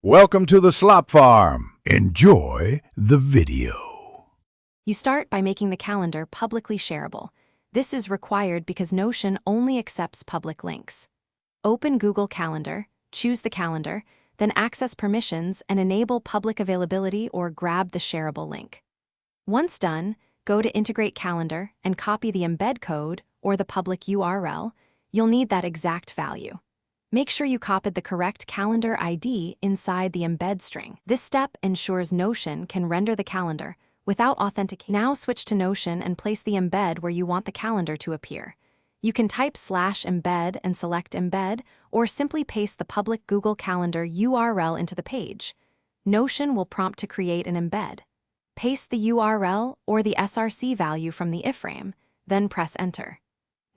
Welcome to the Slop Farm. Enjoy the video. You start by making the calendar publicly shareable. This is required because Notion only accepts public links. Open Google Calendar, choose the calendar, then access permissions and enable public availability or grab the shareable link. Once done, go to Integrate Calendar and copy the embed code or the public URL. You'll need that exact value. Make sure you copied the correct calendar ID inside the embed string. This step ensures Notion can render the calendar without authentication. Now switch to Notion and place the embed where you want the calendar to appear. You can type /embed and select embed, or simply paste the public Google Calendar URL into the page. Notion will prompt to create an embed. Paste the URL or the SRC value from the iframe, then press enter.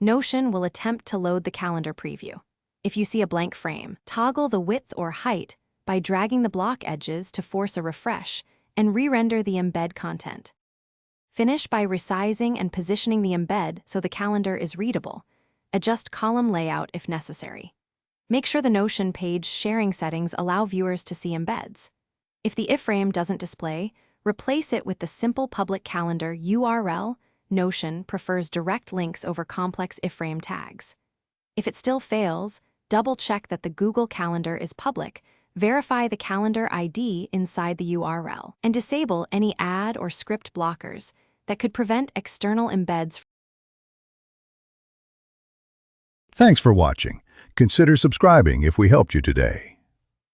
Notion will attempt to load the calendar preview. If you see a blank frame, toggle the width or height by dragging the block edges to force a refresh and re-render the embed content. Finish by resizing and positioning the embed so the calendar is readable. Adjust column layout if necessary. Make sure the Notion page sharing settings allow viewers to see embeds. If the iframe doesn't display, replace it with the simple public calendar URL. Notion prefers direct links over complex iframe tags. If it still fails, double-check that the Google Calendar is public, verify the calendar ID inside the URL, and disable any ad or script blockers that could prevent external embeds. Thanks for watching. Consider subscribing if we helped you today.